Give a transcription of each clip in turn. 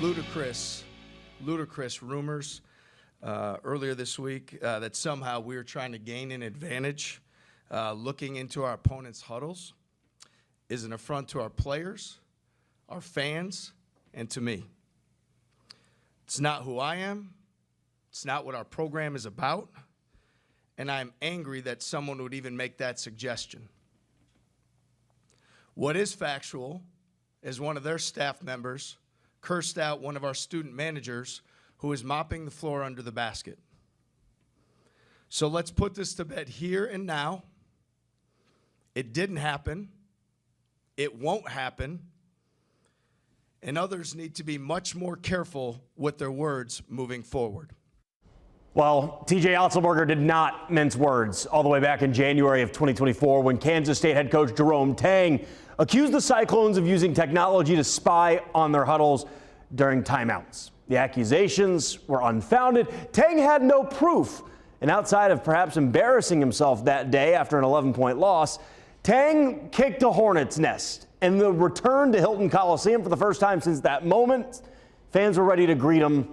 ludicrous rumors earlier this week that somehow we were trying to gain an advantage looking into our opponent's huddles is an affront to our players, our fans, and to me. It's not who I am. It's not what our program is about. And I'm angry that someone would even make that suggestion. What is factual is one of their staff members cursed out one of our student managers who is mopping the floor under the basket. So let's put this to bed here and now. It didn't happen. It won't happen. And others need to be much more careful with their words moving forward. Well, TJ Otzelberger did not mince words all the way back in January of 2024 when Kansas State head coach Jerome Tang accused the Cyclones of using technology to spy on their huddles during timeouts. The accusations were unfounded. Tang had no proof. And outside of perhaps embarrassing himself that day after an 11-point loss, Tang kicked a hornet's nest. And the return to Hilton Coliseum for the first time since that moment, fans were ready to greet him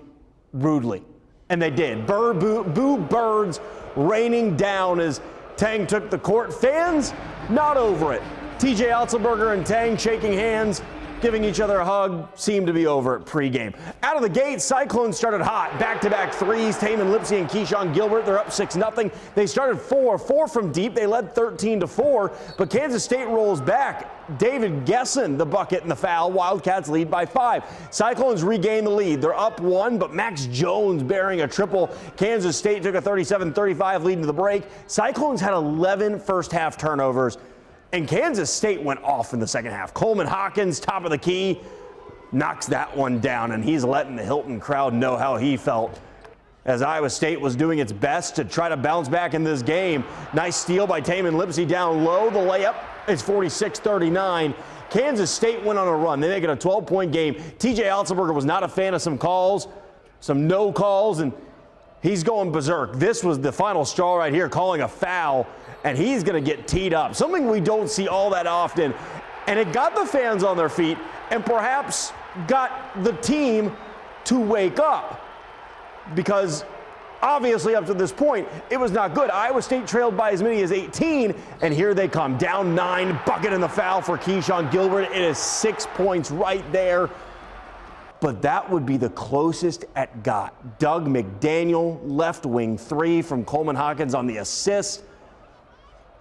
rudely. And they did. Boo birds raining down as Tang took the court. Fans not over it. TJ Otzelberger and Tang shaking hands, giving each other a hug, seemed to be over it pregame. Out of the gate, Cyclones started hot. Back-to-back threes. Tamin Lipsey and Keyshawn Gilbert, they're up 6-0. They started four from deep. They led 13-4, but Kansas State rolls back. David Gesson, the bucket and the foul. Wildcats lead by 5. Cyclones regain the lead. They're up 1, but Max Jones bearing a triple. Kansas State took a 37-35 lead into the break. Cyclones had 11 first-half turnovers. And Kansas State went off in the second half. Coleman Hawkins, top of the key, knocks that one down, and he's letting the Hilton crowd know how he felt as Iowa State was doing its best to try to bounce back in this game. Nice steal by Tamin Lipsey down low. The layup is 46-39. Kansas State went on a run. They make it a 12-point game. TJ Otzelberger was not a fan of some calls, some no calls, and he's going berserk. This was the final straw right here, calling a foul. And he's going to get teed up, something we don't see all that often. And it got the fans on their feet and perhaps got the team to wake up. Because obviously up to this point, it was not good. Iowa State trailed by as many as 18, and here they come. Down 9, bucket in the foul for Keyshawn Gilbert. It is 6 points right there. But that would be the closest it got. Doug McDaniel, left wing 3 from Coleman Hawkins on the assist.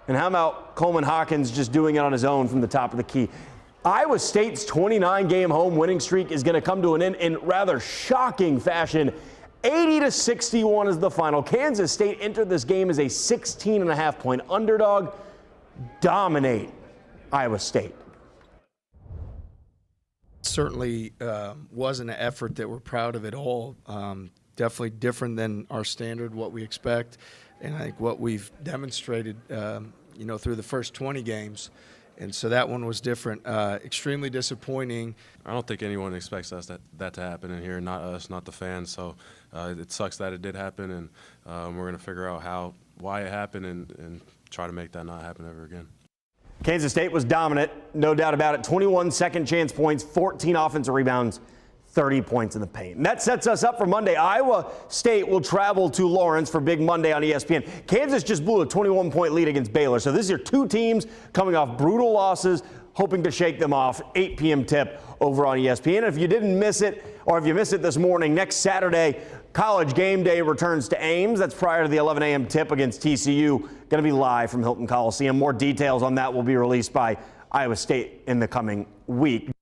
And how about Coleman Hawkins just doing it on his own from the top of the key? Iowa State's 29-game home winning streak is going to come to an end in rather shocking fashion. 80-61 is the final. Kansas State entered this game as a 16.5-point underdog. Dominate Iowa State. Certainly wasn't an effort that we're proud of at all. Definitely different than our standard, what we expect. And I think what we've demonstrated, through the first 20 games. And so that one was different. Extremely disappointing. I don't think anyone expects us that to happen in here, not us, not the fans. So it sucks that it did happen, and we're going to figure out why it happened and try to make that not happen ever again. Kansas State was dominant, no doubt about it. 21 second chance points, 14 offensive rebounds, 30 points in the paint. And that sets us up for Monday. Iowa State will travel to Lawrence for Big Monday on ESPN. Kansas just blew a 21-point lead against Baylor. So these are two teams coming off brutal losses, hoping to shake them off. 8 p.m. tip over on ESPN. And if you didn't miss it, or if you missed it this morning, next Saturday, College Game Day returns to Ames. That's prior to the 11 a.m. tip against TCU. Going to be live from Hilton Coliseum. More details on that will be released by Iowa State in the coming week.